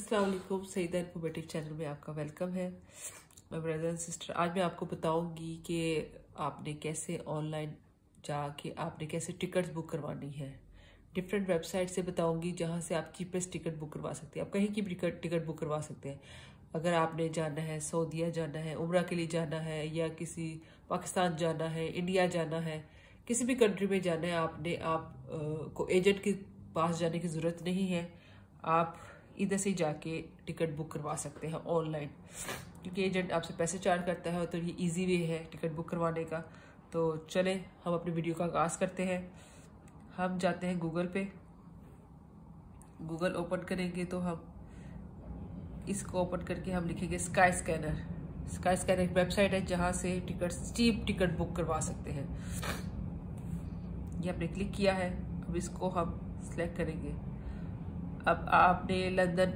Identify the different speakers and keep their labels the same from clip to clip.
Speaker 1: अस्सलाम वालेकुम, Saeeda informative channel में आपका वेलकम है। मैं ब्रदर एंड सिस्टर, आज मैं आपको बताऊंगी कि आपने कैसे ऑनलाइन जाके आपने कैसे टिकट्स बुक करवानी है। डिफरेंट वेबसाइट से बताऊंगी जहां से आप चीपेस्ट टिकट बुक करवा सकते हैं। आप कहीं की भी टिकट बुक करवा सकते हैं। अगर आपने जाना है, सऊदीया जाना है, उम्रा के लिए जाना है, या किसी पाकिस्तान जाना है, इंडिया जाना है, किसी भी कंट्री में जाना है, आप को एजेंट के पास जाने की ज़रूरत नहीं है। आप इधर से जाके टिकट बुक करवा सकते हैं ऑनलाइन, क्योंकि एजेंट आपसे पैसे चार्ज करता है, तो ये इजी वे है टिकट बुक करवाने का। तो चलें हम अपनी वीडियो का आगाज़ करते हैं। हम जाते हैं गूगल पे। गूगल ओपन करेंगे तो हम इसको ओपन करके हम लिखेंगे स्काई स्कैनर। स्काई स्कैनर एक वेबसाइट है जहां से चीप टिकट बुक करवा सकते हैं। ये हमने क्लिक किया है। अब इसको हम सिलेक्ट करेंगे। अब आपने लंदन,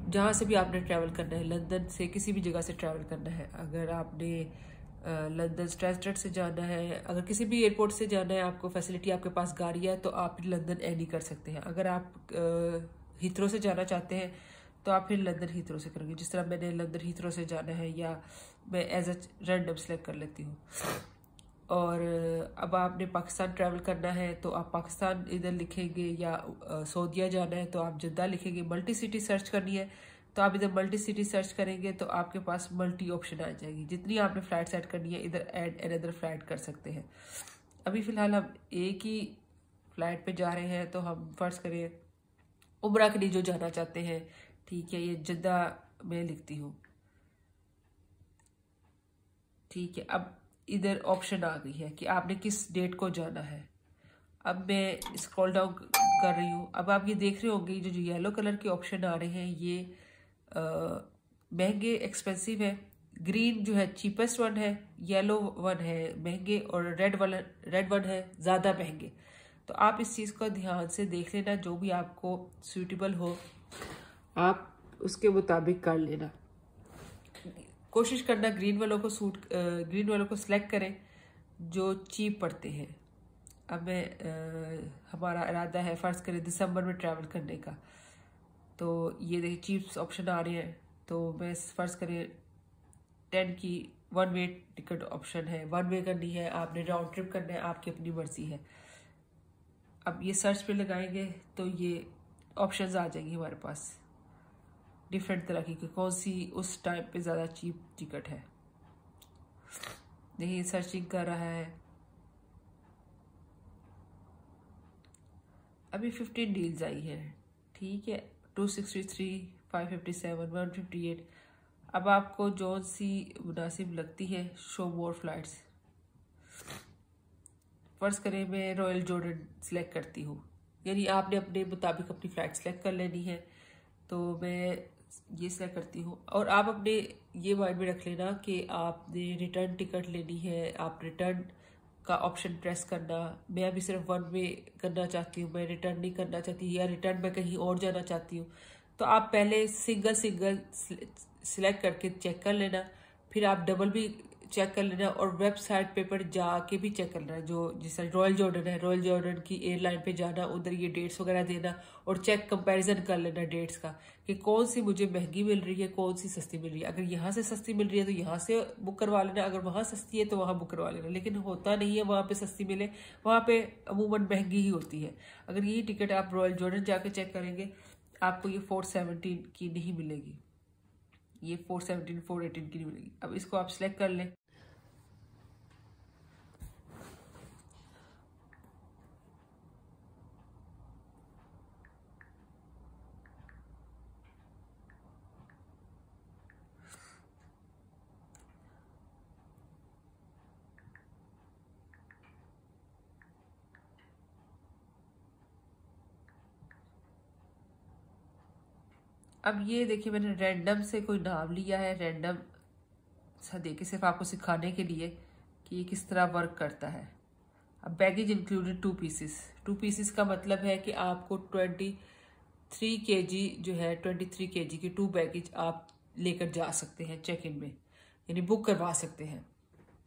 Speaker 1: जहाँ से भी आपने ट्रैवल करना है, लंदन से किसी भी जगह से ट्रैवल करना है। अगर आपने लंदन स्ट्रैटफोर्ड से जाना है, अगर किसी भी एयरपोर्ट से जाना है, आपको फैसिलिटी, आपके पास गाड़ी है, तो आप लंदन एनी कर सकते हैं। अगर आप हीथ्रो से जाना चाहते हैं तो आप फिर लंदन हीथ्रो से करेंगे। जिस तरह मैंने लंदन हीथ्रो से जाना है, या मैं एज अ रैंडम सेलेक्ट कर लेती हूँ। और अब आपने पाकिस्तान ट्रैवल करना है तो आप पाकिस्तान इधर लिखेंगे, या सऊदीया जाना है तो आप जद्दा लिखेंगे। मल्टी सिटी सर्च करनी है तो आप इधर मल्टी सिटी सर्च करेंगे तो आपके पास मल्टी ऑप्शन आ जाएगी। जितनी आपने फ्लाइट सेट करनी है, इधर ऐड अनदर फ्लाइट कर सकते हैं। अभी फ़िलहाल हम एक ही फ्लाइट पे जा रहे हैं, तो हम फर्ज करें उम्रा के लिए जो जाना चाहते हैं, ठीक है, ये जद्दा मैं लिखती हूँ। ठीक है, अब इधर ऑप्शन आ गई है कि आपने किस डेट को जाना है। अब मैं स्क्रॉल डाउन कर रही हूँ। अब आप ये देख रहे होंगे, जो येलो कलर के ऑप्शन आ रहे हैं, ये महंगे एक्सपेंसिव है। ग्रीन जो है चीपेस्ट वन है, येलो वन है महंगे, और रेड वन है ज़्यादा महंगे। तो आप इस चीज़ को ध्यान से देख लेना, जो भी आपको सूटेबल हो आप उसके मुताबिक कर लेना। कोशिश करना ग्रीन वालों को सिलेक्ट करें जो चीप पड़ते हैं। अब हमारा इरादा है फ़र्ज़ करें दिसंबर में ट्रैवल करने का, तो ये देखिए चीप ऑप्शन आ रहे हैं। तो मैं फ़र्ज़ करें 10 की वन वे टिकट ऑप्शन है, वन वे करनी है, आपने राउंड ट्रिप करना है, आपकी अपनी मर्जी है। अब ये सर्च पे लगाएंगे तो ये ऑप्शंस आ जाएंगी हमारे पास डिफरेंट तरह की, कौन सी उस टाइम पे ज़्यादा चीप टिकट है। देखिए सर्चिंग कर रहा है। अभी 15 डील्स आई है, ठीक है, 263, 557, 158। अब आपको जो सी मुनासिब लगती है, शो मोर फ्लाइट्स। फर्ज करें मैं रॉयल जॉर्डन सिलेक्ट करती हूँ, यानी आपने अपने मुताबिक अपनी फ़्लाइट सेलेक्ट कर लेनी है। तो मैं ये सिलेक्ट करती हूँ, और आप अपने ये माइंड में रख लेना कि आपने रिटर्न टिकट लेनी है। आप रिटर्न का ऑप्शन प्रेस करना। मैं अभी सिर्फ वन वे करना चाहती हूँ, मैं रिटर्न नहीं करना चाहती, या रिटर्न मैं कहीं और जाना चाहती हूँ। तो आप पहले सिंगल सिलेक्ट करके चेक कर लेना, फिर आप डबल भी चेक कर लेना, और वेबसाइट पे पर जाके भी चेक कर लेना। जो जैसे रॉयल जॉर्डन है, रॉयल जॉर्डन की एयरलाइन पे जाना, उधर ये डेट्स वगैरह देना, और चेक कंपैरिजन कर लेना डेट्स का, कि कौन सी मुझे महंगी मिल रही है, कौन सी सस्ती मिल रही है। अगर यहाँ से सस्ती मिल रही है तो यहाँ से बुक करवा लेना, अगर वहाँ सस्ती है तो वहाँ बुक करवा लेना। लेकिन होता नहीं है वहाँ पे सस्ती मिले, वहाँ पे अमूमन महंगी ही होती है। अगर यही टिकट आप रॉयल जॉर्डन जाके चेक करेंगे, आपको ये 417 की नहीं मिलेगी, ये 417, 418 की नहीं मिलेगी। अब इसको आप सिलेक्ट कर लें। अब ये देखिए मैंने रैंडम से कोई नाम लिया है, रैंडम सा देके सिर्फ आपको सिखाने के लिए कि ये किस तरह वर्क करता है। अब बैगेज इंक्लूडेड 2 पीसेस का मतलब है कि आपको 23 kg जो है, 23 kg की 2 बैगेज आप लेकर जा सकते हैं चेक इन में, यानी बुक करवा सकते हैं।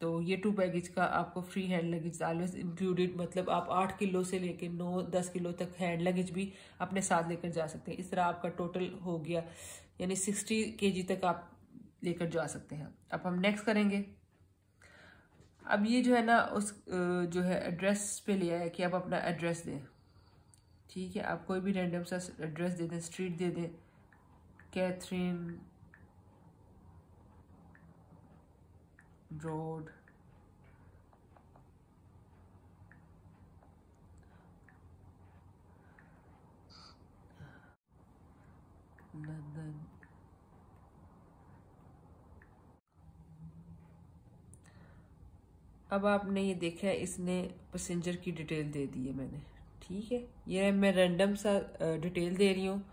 Speaker 1: तो ये 2 बैगेज का आपको free hand luggage always included, मतलब आप 8 किलो से लेके 9-10 किलो तक हैंड लगेज भी अपने साथ लेकर जा सकते हैं। इस तरह आपका टोटल हो गया, यानी 60 kg तक आप लेकर जा सकते हैं। अब हम नेक्स्ट करेंगे। अब ये जो है ना उस जो है एड्रेस पे ले आया कि आप अपना एड्रेस दें। ठीक है, आप कोई भी रैंडम सा एड्रेस दे दें, स्ट्रीट दे दें, कैथरीन रोड, लंदन। अब आपने ये देखा है, इसने पैसेंजर की डिटेल दे दी है मैंने। ठीक है, ये मैं रैंडम सा डिटेल दे रही हूँ।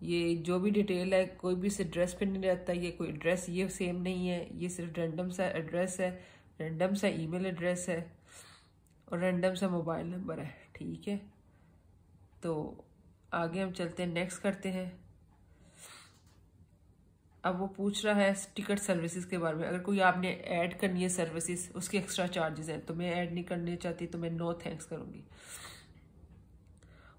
Speaker 1: ये जो भी डिटेल है कोई भी इस एड्रेस पे नहीं रहता, ये कोई एड्रेस ये सेम नहीं है, ये सिर्फ रैंडम सा एड्रेस है, रैंडम सा ईमेल एड्रेस है और रैंडम सा मोबाइल नंबर है। ठीक है, तो आगे हम चलते हैं, नेक्स्ट करते हैं। अब वो पूछ रहा है टिकट सर्विसेज के बारे में। अगर कोई आपने ऐड करनी है सर्विसेज, उसके एक्स्ट्रा चार्जेस हैं, तो मैं ऐड नहीं करनी चाहती तो मैं नो थैंक्स करूँगी।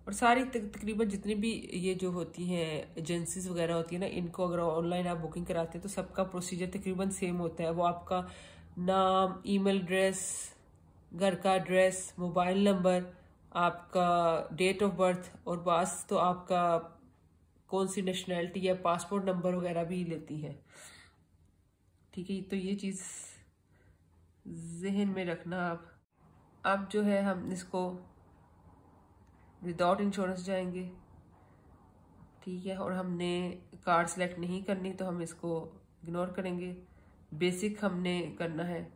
Speaker 1: और सारी तकरीबन जितनी भी ये जो होती हैं एजेंसीज वगैरह होती है ना, इनको अगर ऑनलाइन आप बुकिंग कराते हैं तो सबका प्रोसीजर तकरीबन सेम होता है। वो आपका नाम, ईमेल एड्रेस, घर का एड्रेस, मोबाइल नंबर, आपका डेट ऑफ बर्थ और बस तो आपका कौन सी नेशनैलिटी या पासपोर्ट नंबर वगैरह भी लेती है। ठीक है, तो ये चीज़ जहन में रखना आप। अब जो है हम इसको विदाउट इंश्योरेंस जाएंगे। ठीक है, और हमने कार्ड सेलेक्ट नहीं करनी तो हम इसको इग्नोर करेंगे। बेसिक हमने करना है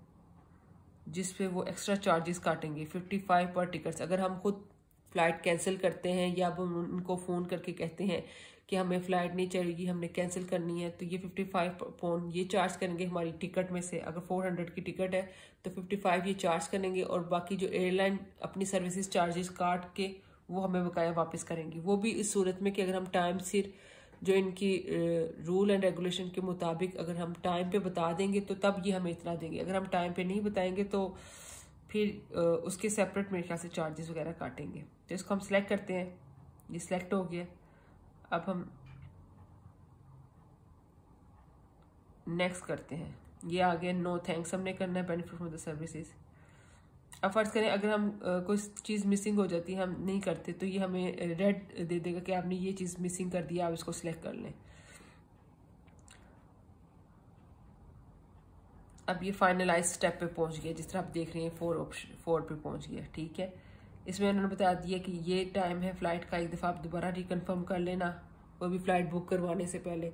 Speaker 1: जिस पे वो एक्स्ट्रा चार्जेस काटेंगे 55 पर टिकट्स। अगर हम खुद फ़्लाइट कैंसिल करते हैं या हम उनको फ़ोन करके कहते हैं कि हमें फ़्लाइट नहीं चलेगी, हमने कैंसिल करनी है, तो ये 55 पौंड ये चार्ज करेंगे हमारी टिकट में से। अगर 400 की टिकट है तो 55 ये चार्ज करेंगे और बाकी जो एयरलाइन अपनी सर्विसेज चार्जेस काट के वो हमें बकाया वापस करेंगी। वो भी इस सूरत में कि अगर हम टाइम सिर जो इनकी रूल एंड रेगुलेशन के मुताबिक अगर हम टाइम पे बता देंगे तो तब ये हमें इतना देंगे। अगर हम टाइम पे नहीं बताएंगे तो फिर उसके सेपरेट मेरे ख्याल से चार्जेस वगैरह काटेंगे। तो इसको हम सिलेक्ट करते हैं, ये सिलेक्ट हो गया। अब हम नेक्स्ट करते हैं, ये आ गया नो थैंक्स हमने करना है, बेनिफिट फ्रॉम द सर्विसेज। अब फर्ज करें अगर हम कोई चीज़ मिसिंग हो जाती है, हम नहीं करते, तो ये हमें रेड दे देगा कि आपने ये चीज़ मिसिंग कर दिया, आप इसको सिलेक्ट कर लें। अब ये फाइनलाइज स्टेप पे पहुंच गया, जिस तरह आप देख रहे हैं 4 पे पहुंच गया। ठीक है, इसमें उन्होंने बता दिया कि ये टाइम है फ़्लाइट का, एक दफ़ा आप दोबारा रिकन्फर्म कर लेना, वो भी फ़्लाइट बुक करवाने से पहले।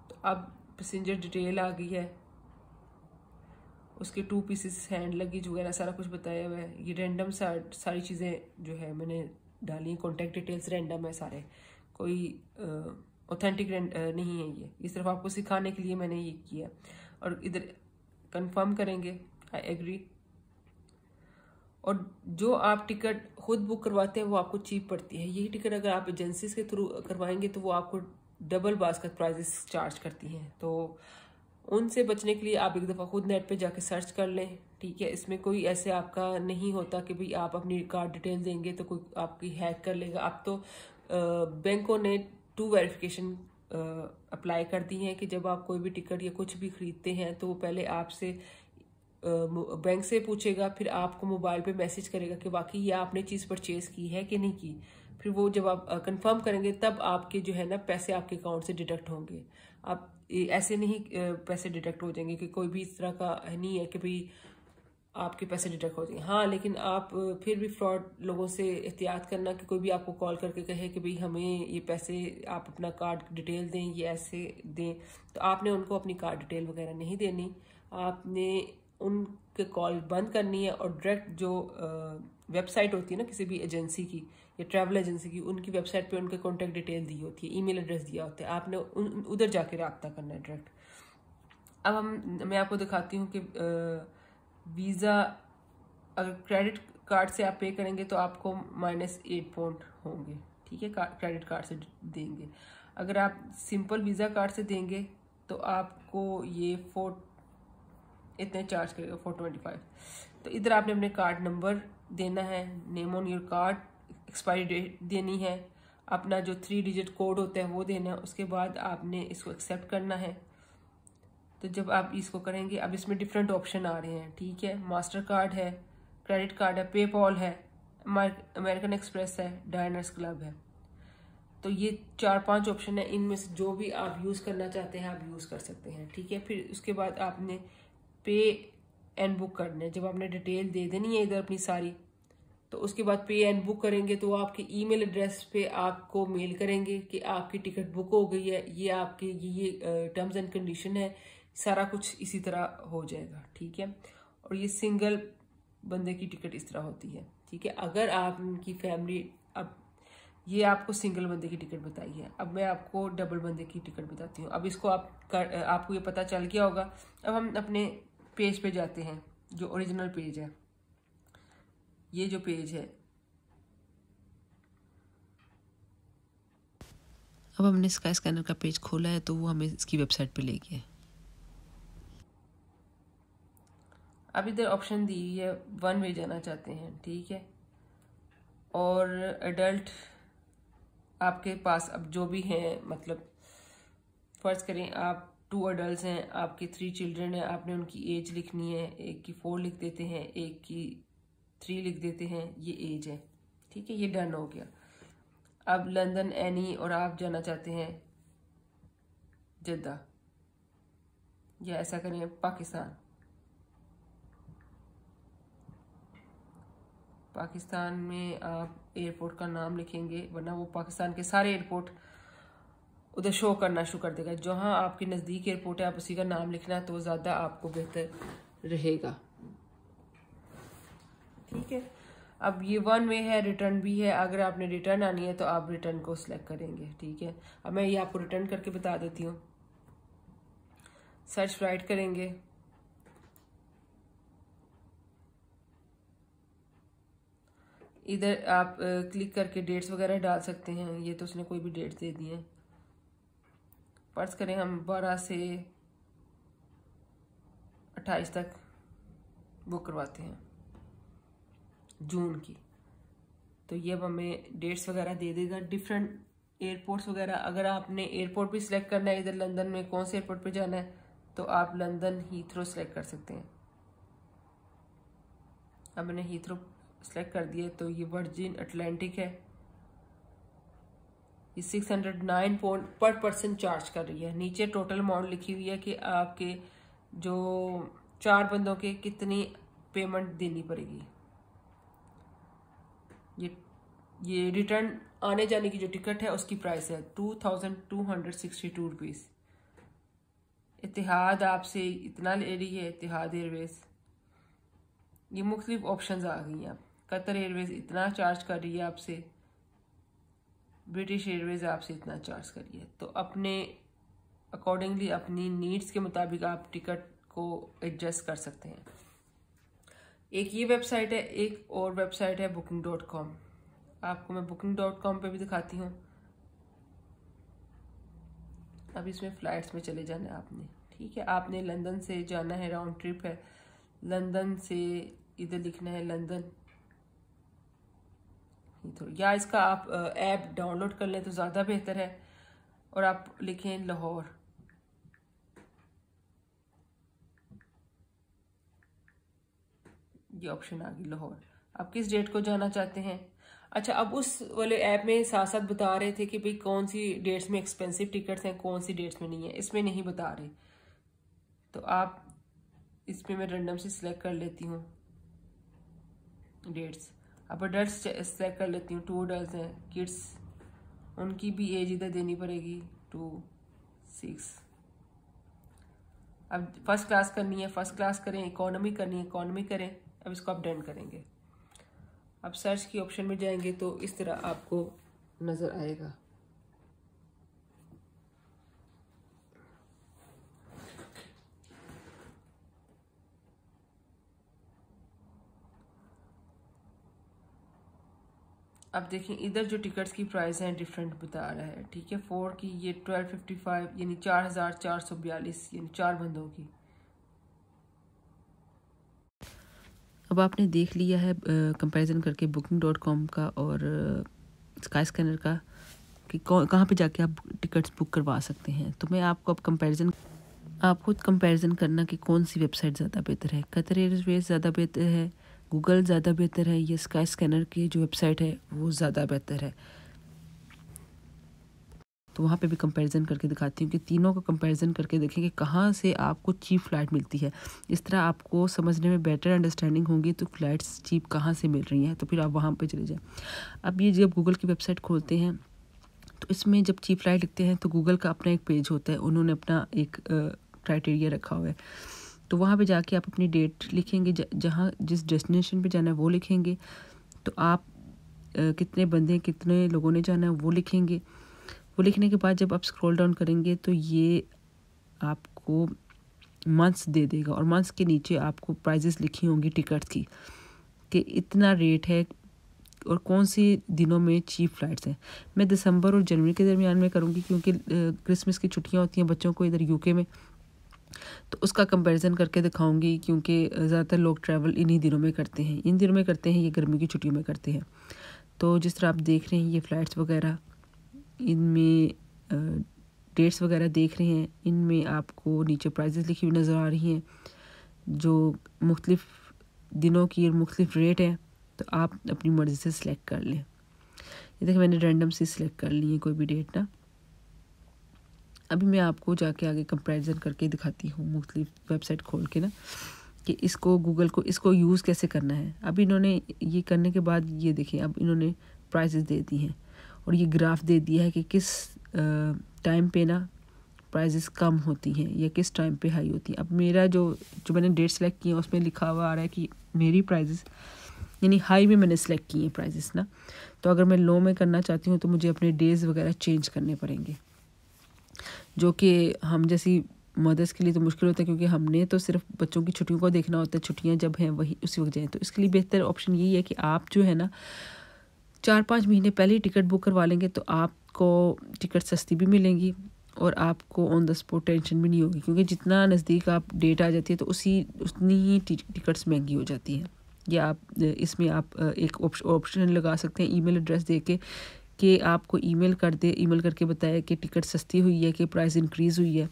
Speaker 1: तो अब पैसेंजर डिटेल आ गई है, उसके 2 पीसेस हैंड लगेज वगैरह सारा कुछ बताया हुआ है। ये रैंडम सारी चीज़ें जो है मैंने डाली, कॉन्टैक्ट डिटेल्स रैंडम है सारे, कोई ऑथेंटिक नहीं है। ये सिर्फ आपको सिखाने के लिए मैंने ये किया। और इधर कंफर्म करेंगे आई एग्री। और जो आप टिकट खुद बुक करवाते हैं वो आपको चीप पड़ती है। यही टिकट अगर आप एजेंसीज के थ्रू करवाएंगे तो वो आपको डबल बास्केट प्राइजेस चार्ज करती हैं। तो उनसे बचने के लिए आप एक दफ़ा खुद नेट पे जाके सर्च कर लें। ठीक है, इसमें कोई ऐसे आपका नहीं होता कि भाई आप अपनी कार्ड डिटेल देंगे तो कोई आपकी हैक कर लेगा। अब तो बैंकों ने 2 वेरिफिकेशन अप्लाई कर दी हैं कि जब आप कोई भी टिकट या कुछ भी खरीदते हैं तो वो पहले आपसे बैंक से पूछेगा, फिर आपको मोबाइल पे मैसेज करेगा कि वाकई ये आपने चीज़ परचेज की है कि नहीं की। फिर वो जब आप कंफर्म करेंगे तब आपके जो है ना पैसे आपके अकाउंट से डिडक्ट होंगे। आप ऐसे नहीं पैसे डिडक्ट हो जाएंगे कि कोई भी इस तरह का नहीं है कि भाई आपके पैसे डिडक्ट हो जाएंगे। हाँ, लेकिन आप फिर भी फ्रॉड लोगों से एहतियात करना कि कोई भी आपको कॉल करके कहे कि भाई हमें ये पैसे आप अपना कार्ड डिटेल दें, ये ऐसे दें, तो आपने उनको अपनी कार्ड डिटेल वगैरह नहीं देनी। आपने उनके कॉल बंद करनी है और डायरेक्ट जो वेबसाइट होती है ना किसी भी एजेंसी की या ट्रैवल एजेंसी की, उनकी वेबसाइट पे उनके कॉन्टैक्ट डिटेल दी होती है, ईमेल एड्रेस दिया होता है, आपने उधर जाके रब्ता करना है डायरेक्ट। अब मैं आपको दिखाती हूँ कि वीज़ा अगर क्रेडिट कार्ड से आप पे करेंगे तो आपको -8 पाउंड होंगे। ठीक है, क्रेडिट कार्ड से देंगे। अगर आप सिंपल वीज़ा कार्ड से देंगे तो आपको ये इतने चार्ज करेगा 425। तो इधर आपने अपने कार्ड नंबर देना है, name on your card, expiry date देनी है, अपना जो 3 डिजिट कोड होता है वो देना है। उसके बाद आपने इसको एक्सेप्ट करना है। तो जब आप इसको करेंगे, अब इसमें डिफरेंट ऑप्शन आ रहे हैं, ठीक है। मास्टर कार्ड है, क्रेडिट कार्ड है, पेपॉल है, अमेरिकन एक्सप्रेस है, डायनर्स क्लब है। तो ये 4-5 ऑप्शन है, इनमें से जो भी आप यूज़ करना चाहते हैं आप यूज़ कर सकते हैं, ठीक है। फिर उसके बाद आपने पे एंड बुक करना है। जब आपने डिटेल दे देनी है इधर अपनी सारी, तो उसके बाद पे एंड बुक करेंगे तो आपके ईमेल एड्रेस पे आपको मेल करेंगे कि आपकी टिकट बुक हो गई है, ये आपके ये टर्म्स एंड कंडीशन है, सारा कुछ इसी तरह हो जाएगा, ठीक है। और ये सिंगल बंदे की टिकट इस तरह होती है, ठीक है। अगर आप उनकी फैमिली, अब ये आपको सिंगल बंदे की टिकट बताई है, अब मैं आपको डबल बंदे की टिकट बताती हूँ। अब इसको आपको ये पता चल गया होगा। अब हम अपने पेज पे जाते हैं, जो ओरिजिनल पेज है, ये जो पेज है, अब हमने स्काई स्कैनर का पेज खोला है तो वो हमें इसकी वेबसाइट पे ले गया। अब इधर ऑप्शन दी हुई है 1 वे जाना चाहते हैं, ठीक है। और एडल्ट आपके पास अब जो भी हैं, मतलब फर्ज करें आप 2 अडल्ट हैं, आपके 3 चिल्ड्रन हैं, आपने उनकी एज लिखनी है। एक की 4 लिख देते हैं, एक की 3 लिख देते हैं, ये एज है, ठीक है। ये डन हो गया। अब लंदन एनी और आप जाना चाहते हैं जद्दा, या ऐसा करें पाकिस्तान। पाकिस्तान में आप एयरपोर्ट का नाम लिखेंगे, वरना वो पाकिस्तान के सारे एयरपोर्ट उधर शो करना शुरू कर देगा। जहाँ आपके नज़दीक एयरपोर्ट है आप उसी का नाम लिखना, तो ज़्यादा आपको बेहतर रहेगा, ठीक है। अब ये 1 वे है, रिटर्न भी है। अगर आपने रिटर्न आनी है तो आप रिटर्न को सिलेक्ट करेंगे, ठीक है। अब मैं ये आपको रिटर्न करके बता देती हूँ। सर्च फ्लाइट करेंगे, इधर आप क्लिक करके डेट्स वगैरह डाल सकते हैं। ये तो उसने कोई भी डेट्स दे दी हैं। फर्ज करें हम 12 से 28 तक बुक करवाते हैं जून की, तो ये अब हमें डेट्स वगैरह दे देगा। डिफरेंट एयरपोर्ट्स वगैरह, अगर आपने एयरपोर्ट भी सिलेक्ट करना है, इधर लंदन में कौन से एयरपोर्ट पे जाना है, तो आप लंदन हीथ्रो सिलेक्ट कर सकते हैं। अब मैंने हीथ्रो सिलेक्ट कर दिया, तो ये वर्जिन अटलांटिक है। ये 609 पॉइंट पर पर्सन चार्ज कर रही है। नीचे टोटल अमाउंट लिखी हुई है कि आपके जो 4 बंदों के कितनी पेमेंट देनी पड़ेगी। ये रिटर्न आने जाने की जो टिकट है उसकी प्राइस है 2262 रुपीज़। इतिहाद आपसे इतना ले रही है, इतिहाद एयरवेज। ये मुख्तलिफ ऑप्शंस आ गई हैं। कतर एयरवेज इतना चार्ज कर रही है आपसे, ब्रिटिश एयरवेज आपसे इतना चार्ज कर रही है। तो अपने अकॉर्डिंगली, अपनी नीड्स के मुताबिक आप टिकट को एडजस्ट कर सकते हैं। एक ये वेबसाइट है, एक और वेबसाइट है booking.com। आपको मैं booking.com पे भी दिखाती हूँ। अब इसमें फ़्लाइट्स में चले जाना है आपने, ठीक है। आपने लंदन से जाना है, राउंड ट्रिप है। लंदन से इधर लिखना है लंदन, या इसका आप ऐप डाउनलोड कर लें तो ज़्यादा बेहतर है। और आप लिखें लाहौर, ये ऑप्शन आ गई लाहौर। आप किस डेट को जाना चाहते हैं। अच्छा, अब उस वाले ऐप में साथ साथ बता रहे थे कि भाई कौन सी डेट्स में एक्सपेंसिव टिकट्स हैं, कौन सी डेट्स में नहीं है। इसमें नहीं बता रहे, तो आप इसमें मैं रैंडम से सिलेक्ट कर लेती हूँ डेट्स। अब अडल्ट सेलेक्ट कर लेती हूँ। 2 अडल्ट हैं, किड्स उनकी भी एज इधर देनी पड़ेगी 2, 6। अब फर्स्ट क्लास करनी है, फर्स्ट क्लास करें। इकोनॉमी करनी है, इकोनॉमी करें। अब इसको आप डन करेंगे। अब सर्च की ऑप्शन में जाएंगे तो इस तरह आपको नज़र आएगा। अब देखें इधर जो टिकट्स की प्राइस हैं डिफरेंट बता रहा है, ठीक है। 4 की ये 1255 यानी 4442 यानी 4 बंदों की अब आपने देख लिया है कंपैरिजन करके booking.com का और स्काई स्कैनर का कि कहाँ पे जाके आप टिकट्स बुक करवा सकते हैं। तो मैं आपको अब आप खुद कंपैरिजन करना कि कौन सी वेबसाइट ज़्यादा बेहतर है, कतर एयरवेज ज़्यादा बेहतर है, गूगल ज़्यादा बेहतर है, या स्काई स्कैनर की जो वेबसाइट है वो ज़्यादा बेहतर है। तो वहाँ पे भी कंपैरिजन करके दिखाती हूँ कि तीनों का कंपैरिजन करके देखें कि कहाँ से आपको चीप फ़्लाइट मिलती है। इस तरह आपको समझने में बेटर अंडरस्टैंडिंग होगी तो फ़्लाइट्स चीप कहाँ से मिल रही हैं, तो फिर आप वहाँ पे चले जाएँ। अब ये जब गूगल की वेबसाइट खोलते हैं तो इसमें जब चीप फ़्लाइट लिखते हैं तो गूगल का अपना एक पेज होता है, उन्होंने अपना एक क्राइटेरिया रखा हुआ है। तो वहाँ पे जाके आप अपनी डेट लिखेंगे, जहाँ जिस डेस्टिनेशन पे जाना है वो लिखेंगे। तो आप कितने बंदे कितने लोगों ने जाना है वो लिखेंगे। वो लिखने के बाद जब आप स्क्रॉल डाउन करेंगे तो ये आपको मंथ्स दे देगा और मंथ्स के नीचे आपको प्राइजेस लिखी होंगी टिकट्स की कि इतना रेट है और कौन सी दिनों में चीप फ्लाइट्स हैं। मैं दिसंबर और जनवरी के दरमियान में करूँगी क्योंकि क्रिसमस की छुट्टियाँ होती हैं बच्चों को इधर यूके में, तो उसका कंपैरिजन करके दिखाऊंगी क्योंकि ज़्यादातर लोग ट्रैवल इन्हीं दिनों में करते हैं, इन दिनों में करते हैं, ये गर्मी की छुट्टियों में करते हैं। तो जिस तरह आप देख रहे हैं ये फ़्लाइट्स वगैरह, इनमें डेट्स वगैरह देख रहे हैं, इनमें आपको नीचे प्राइजेस लिखी हुई नज़र आ रही हैं जो मुख्तलिफ़ दिनों की और मुख्तलिफ़ रेट हैं। तो आप अपनी मर्ज़ी से सिलेक्ट कर लें। ये देखिए मैंने रैंडम से सिलेक्ट कर ली है कोई भी डेट ना। अभी मैं आपको जाके आगे कंपैरिजन करके दिखाती हूँ मुख्तलिफ़ वेबसाइट खोल के ना कि इसको गूगल को इसको यूज़ कैसे करना है। अब इन्होंने ये करने के बाद ये देखिए अब इन्होंने प्राइजेस दे दी हैं और ये ग्राफ दे दिया है कि किस टाइम पे ना प्राइजेस कम होती हैं या किस टाइम पे हाई होती हैं। अब मेरा जो मैंने डेट सेलेक्ट की है उसमें लिखा हुआ आ रहा है कि मेरी प्राइजेस यानी हाई में मैंने सेलेक्ट की है प्राइजेस ना। तो अगर मैं लो में करना चाहती हूँ तो मुझे अपने डेज़ वगैरह चेंज करने पड़ेंगे, जो कि हम जैसी मदर्स के लिए तो मुश्किल होता है क्योंकि हमने तो सिर्फ बच्चों की छुट्टियों को देखना होता है, छुट्टियाँ जब हैं वही उसी वक्त जाएँ। तो इसके लिए बेहतर ऑप्शन यही है कि आप जो है ना 4-5 महीने पहले ही टिकट बुक करवा लेंगे तो आपको टिकट सस्ती भी मिलेंगी और आपको ऑन द स्पॉट टेंशन भी नहीं होगी, क्योंकि जितना नज़दीक आप डेट आ जाती है तो उतनी ही टिकट्स महंगी हो जाती हैं। या आप इसमें आप एक ऑप्शन लगा सकते हैं ईमेल एड्रेस दे के कि आपको ईमेल करके बताए कि टिकट सस्ती हुई है कि प्राइस इंक्रीज़ हुई है।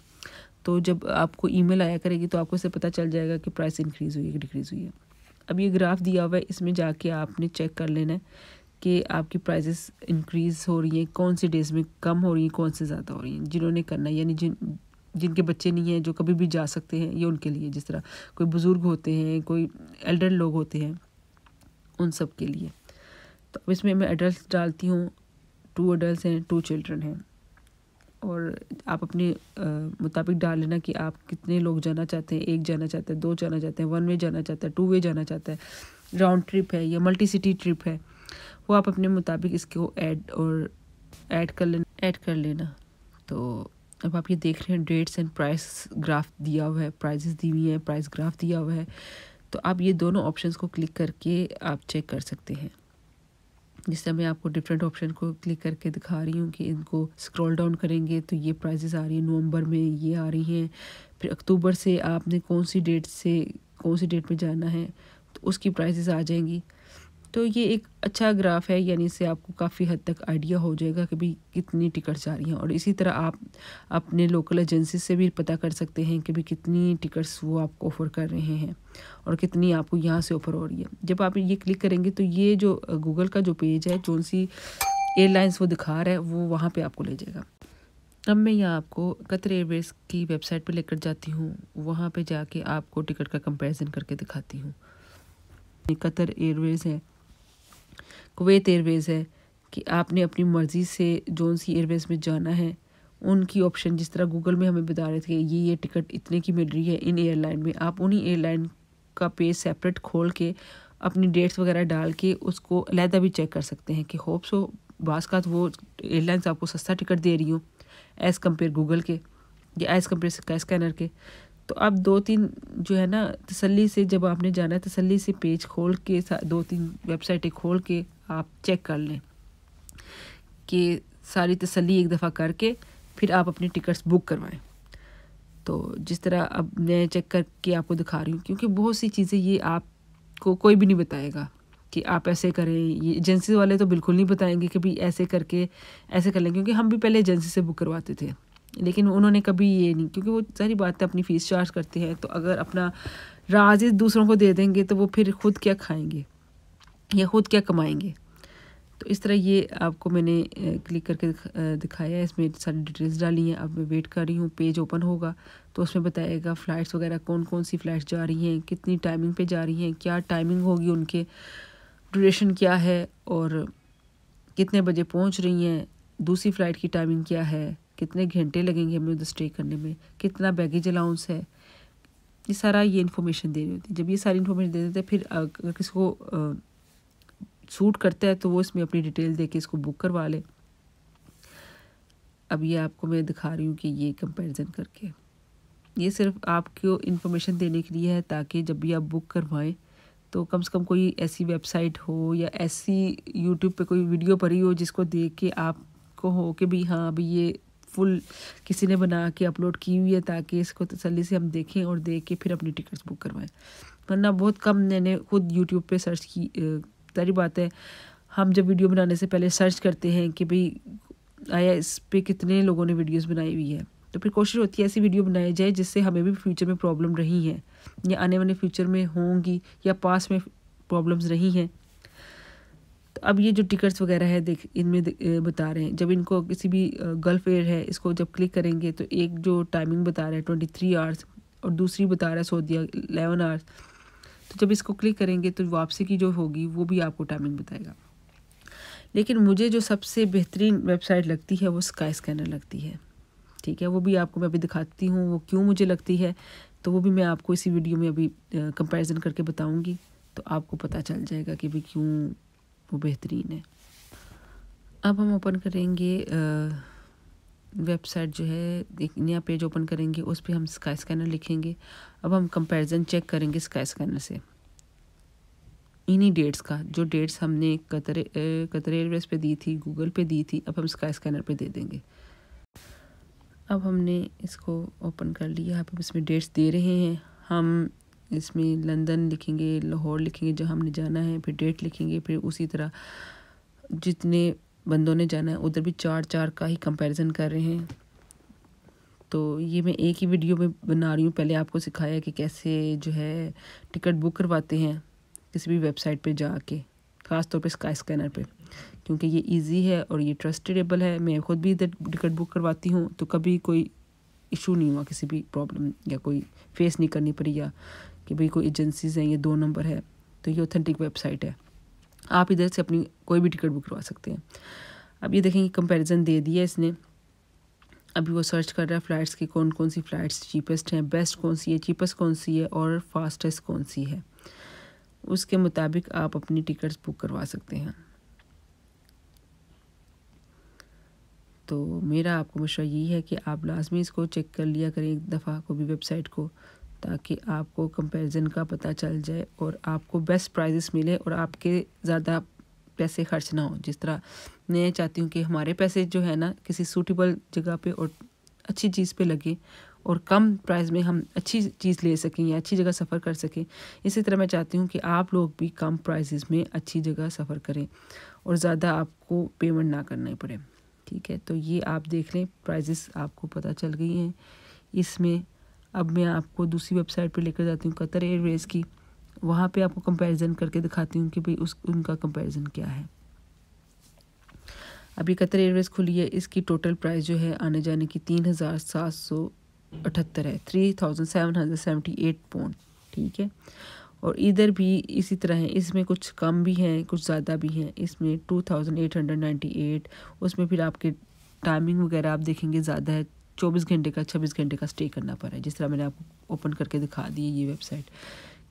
Speaker 1: तो जब आपको ईमेल आया करेगी तो आपको इससे पता चल जाएगा कि प्राइस इंक्रीज़ हुई है कि डिक्रीज़ हुई है। अब ये ग्राफ दिया हुआ है, इसमें जाके आपने चेक कर लेना है कि आपकी प्राइसेस इंक्रीज़ हो रही हैं, कौन से डेज़ में कम हो रही हैं, कौन से ज़्यादा हो रही हैं। जिन्होंने करना है यानी जिनके बच्चे नहीं हैं, जो कभी भी जा सकते हैं, ये उनके लिए, जिस तरह कोई बुज़ुर्ग होते हैं, कोई एल्डर लोग होते हैं, उन सब के लिए। तो अब इसमें मैं एडल्ट डालती हूँ, 2 एडल्ट हैं, 2 चिल्ड्रन हैं और आप अपने मुताबिक डाल लेना कि आप कितने लोग जाना चाहते हैं। 1 जाना चाहता है, 2 जाना चाहते हैं, 1 वे जाना चाहता है, 2 वे जाना चाहता है, राउंड ट्रिप है या मल्टी सिटी ट्रिप है, वो आप अपने मुताबिक इसको ऐड कर लेना। तो अब आप ये देख रहे हैं डेट्स एंड प्राइस ग्राफ दिया हुआ है, प्राइजेस दी हुई है, प्राइस ग्राफ दिया हुआ है। तो आप ये दोनों ऑप्शंस को क्लिक करके आप चेक कर सकते हैं। जिस तरह मैं आपको डिफरेंट ऑप्शन को क्लिक करके दिखा रही हूँ कि इनको स्क्रॉल डाउन करेंगे तो ये प्राइजेस आ रही हैं, नवंबर में ये आ रही हैं, फिर अक्टूबर से आपने कौन सी डेट में जाना है तो उसकी प्राइजेस आ जाएंगी। तो ये एक अच्छा ग्राफ है, यानी इससे आपको काफ़ी हद तक आइडिया हो जाएगा कि भाई कितनी टिकट्स आ रही हैं। और इसी तरह आप अपने लोकल एजेंसी से भी पता कर सकते हैं कि भाई कितनी टिकट्स वो आपको ऑफ़र कर रहे हैं और कितनी आपको यहाँ से ऑफ़र हो रही है। जब आप ये क्लिक करेंगे तो ये जो गूगल का जो पेज है, कौन सी एयरलाइंस वो दिखा रहा है, वो वहाँ पर आपको ले जाएगा। अब मैं यहाँ आपको कतर एयरवेज़ की वेबसाइट पर लेकर जाती हूँ, वहाँ पर जाके आपको टिकट का कंपेरिजन करके दिखाती हूँ। कतर एयरवेज़ है, कुवैत एयरवेज़ है कि आपने अपनी मर्ज़ी से जोन सी एयरवेज़ में जाना है उनकी ऑप्शन, जिस तरह गूगल में हमें बता रहे थे कि ये टिकट इतने की मिल रही है इन एयरलाइन में, आप उन्हीं एयरलाइन का पेज सेपरेट खोल के अपनी डेट्स वगैरह डाल के उसको अलहदा भी चेक कर सकते हैं कि होप्स हो बाज़ का वो एयरलाइंस आपको सस्ता टिकट दे रही हो एज़ कम्पेयर गूगल के या एज़ कम्पेयर स्काई स्कैनर के। तो आप 2-3 जो है ना तसल्ली से, जब आपने जाना है तसल्ली से पेज खोल के 2-3 वेबसाइटें खोल के आप चेक कर लें कि सारी तसल्ली एक दफ़ा करके फिर आप अपनी टिकट्स बुक करवाएं। तो जिस तरह अब मैं चेक करके आपको दिखा रही हूँ, क्योंकि बहुत सी चीज़ें ये आप को कोई भी नहीं बताएगा कि आप ऐसे करें। ये एजेंसी वाले तो बिल्कुल नहीं बताएंगे कि भाई ऐसे करके ऐसे कर लें, क्योंकि हम भी पहले एजेंसी से बुक करवाते थे, लेकिन उन्होंने कभी ये नहीं, क्योंकि वो सारी बातें अपनी फ़ीस चार्ज करते हैं। तो अगर अपना राज दूसरों को दे देंगे तो वो फिर खुद क्या खाएंगे या खुद क्या कमाएंगे। तो इस तरह ये आपको मैंने क्लिक करके दिखाया है, इसमें सारी डिटेल्स डाली हैं। अब मैं वेट कर रही हूँ, पेज ओपन होगा तो उसमें बताएगा फ़्लाइट्स वगैरह कौन कौन सी फ़्लाइट्स जा रही हैं, कितनी टाइमिंग पे जा रही हैं, क्या टाइमिंग होगी, उनके ड्यूरेशन क्या है और कितने बजे पहुँच रही हैं, दूसरी फ़्लाइट की टाइमिंग क्या है, कितने घंटे लगेंगे हमें उधर स्टे करने में, कितना बैगेज अलाउंस है, ये सारा ये इन्फॉर्मेशन दे रही होती है। जब ये सारी इन्फॉर्मेशन दे देते हैं, फिर अगर किसी को सूट करता है तो वो इसमें अपनी डिटेल दे के इसको बुक करवा ले। अब ये आपको मैं दिखा रही हूँ कि ये कंपैरिजन करके, ये सिर्फ आपको इन्फॉर्मेशन देने के लिए है ताकि जब भी आप बुक करवाएं तो कम से कम कोई ऐसी वेबसाइट हो या ऐसी यूट्यूब पे कोई वीडियो पड़ी हो जिसको देख के आपको हो कि भाई हाँ भाई ये फुल किसी ने बना के अपलोड की हुई है, ताकि इसको तसल्ली से हम देखें और देख के फिर अपनी टिकट्स बुक करवाएं। वरना बहुत कम मैंने खुद यूट्यूब पे सर्च की, सारी बात है, हम जब वीडियो बनाने से पहले सर्च करते हैं कि भाई आया इस पे कितने लोगों ने वीडियोस बनाई हुई है, तो फिर कोशिश होती है ऐसी वीडियो बनाई जाए जिससे हमें भी फ्यूचर में प्रॉब्लम रही है या आने वाले फ्यूचर में होंगी या पास में प्रॉब्लम्स रही हैं। तो अब ये जो टिकट्स वगैरह है देख इनमें बता रहे हैं, जब इनको किसी भी गल्फ एयर है इसको जब क्लिक करेंगे तो एक जो टाइमिंग बता रहा है 23 आवर्स और दूसरी बता रहा है सऊदीया 11 आवर्स। तो जब इसको क्लिक करेंगे तो वापसी की जो होगी वो भी आपको टाइमिंग बताएगा। लेकिन मुझे जो सबसे बेहतरीन वेबसाइट लगती है वो स्काई स्कैनर लगती है, ठीक है। वो भी आपको मैं अभी दिखाती हूँ वो क्यों मुझे लगती है, तो वो भी मैं आपको इसी वीडियो में अभी कंपैरिजन करके बताऊँगी, तो आपको पता चल जाएगा कि भाई क्यों वो बेहतरीन है। अब हम ओपन करेंगे वेबसाइट जो है, एक नया पेज ओपन करेंगे, उस पर हम स्काई स्कैनर लिखेंगे। अब हम कंपैरिजन चेक करेंगे स्काई स्कैनर से इन्हीं डेट्स का, जो डेट्स हमने कतर एयरवेज पे दी थी, गूगल पे दी थी, अब हम स्काई स्कैनर पे दे देंगे। अब हमने इसको ओपन कर लिया, अब इसमें डेट्स दे रहे हैं। हम इसमें लंदन लिखेंगे, लाहौर लिखेंगे जहाँ हमने जाना है, फिर डेट लिखेंगे, फिर उसी तरह जितने बंदों ने जाना है उधर भी 4 का ही कंपैरिजन कर रहे हैं। तो ये मैं एक ही वीडियो में बना रही हूँ, पहले आपको सिखाया कि कैसे जो है टिकट बुक करवाते हैं किसी भी वेबसाइट पे जाके, ख़ास तौर पे स्काई स्कैनर पे, क्योंकि ये इजी है और ये ट्रस्टेडेबल है। मैं खुद भी इधर टिकट बुक करवाती हूँ तो कभी कोई इशू नहीं हुआ, किसी भी प्रॉब्लम या कोई फेस नहीं करनी पड़ी या कि भाई कोई एजेंसीज़ हैं ये 2 नंबर है। तो ये ऑथेंटिक वेबसाइट है, आप इधर से अपनी कोई भी टिकट बुक करवा सकते हैं। अब ये देखेंगे कंपैरिजन दे दिया इसने। अभी वो सर्च कर रहा है फ़्लाइट्स की, कौन कौन सी फ़्लाइट्स चीपेस्ट हैं, बेस्ट कौन सी है, चीपेस्ट कौन सी है और फास्टेस्ट कौन सी है। उसके मुताबिक आप अपनी टिकट्स बुक करवा सकते हैं। तो मेरा आपको मशवरा यही है कि आप लाजमी इसको चेक कर लिया करें एक दफ़ा कोई भी वेबसाइट को, ताकि आपको कंपैरिजन का पता चल जाए और आपको बेस्ट प्राइजेस मिले और आपके ज़्यादा पैसे खर्च ना हो। जिस तरह मैं चाहती हूँ कि हमारे पैसे जो है ना किसी सूटेबल जगह पे और अच्छी चीज़ पे लगे और कम प्राइस में हम अच्छी चीज़ ले सकें या अच्छी जगह सफ़र कर सकें। इसी तरह मैं चाहती हूँ कि आप लोग भी कम प्राइसेस में अच्छी जगह सफ़र करें और ज़्यादा आपको पेमेंट ना करना पड़े, ठीक है। तो ये आप देख लें, प्राइसेस आपको पता चल गई हैं इसमें। अब मैं आपको दूसरी वेबसाइट पे लेकर जाती हूँ कतर एयरवेज की, वहाँ पे आपको कंपैरिजन करके दिखाती हूँ कि भाई उनका कंपैरिजन क्या है। अभी कतर एयरवेज खुली है, इसकी टोटल प्राइस जो है आने जाने की 3778 है, 3778 पाउंड, ठीक है। और इधर भी इसी तरह है, इसमें कुछ कम भी हैं कुछ ज़्यादा भी हैं। इसमें 2898, उसमें फिर आपके टाइमिंग वगैरह आप देखेंगे ज़्यादा है, 24 घंटे का 26 घंटे का स्टे करना पड़ा है। जिस तरह मैंने आपको ओपन करके दिखा दी है ये वेबसाइट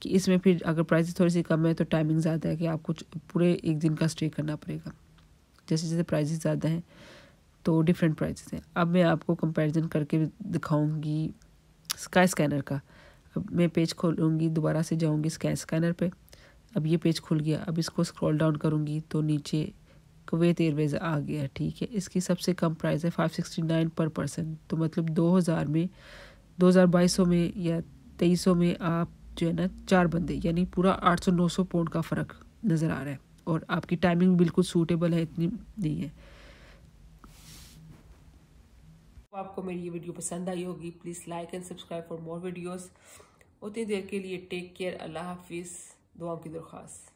Speaker 1: कि इसमें फिर अगर प्राइस थोड़ी सी कम है तो टाइमिंग ज़्यादा है कि आपको पूरे एक दिन का स्टे करना पड़ेगा। जैसे जैसे प्राइसेस ज़्यादा हैं तो डिफरेंट प्राइसेस हैं। अब मैं आपको कंपैरिजन करके दिखाऊंगी स्काई स्कैनर का। अब मैं पेज खोलूँगी, दोबारा से जाऊँगी स्काई स्कैनर पे। अब ये पेज खुल गया। अब इसको स्क्रॉल डाउन करूँगी तो नीचे कुवैत एयरवेज आ गया, ठीक है। इसकी सबसे कम प्राइस है 569 पर पर्सन, तो मतलब 2022 में या 2300 में आप जो है ना 4 बंदे, यानी पूरा 800-900 पाउंड का फ़र्क नज़र आ रहा है। और आपकी टाइमिंग बिल्कुल सूटेबल है, इतनी नहीं है। आपको मेरी ये वीडियो पसंद आई होगी, please like and subscribe for more videos. उतनी देर के लिए टेक केयर, अल्लाह हाफिज़, दुआओं की दरख्वास्त।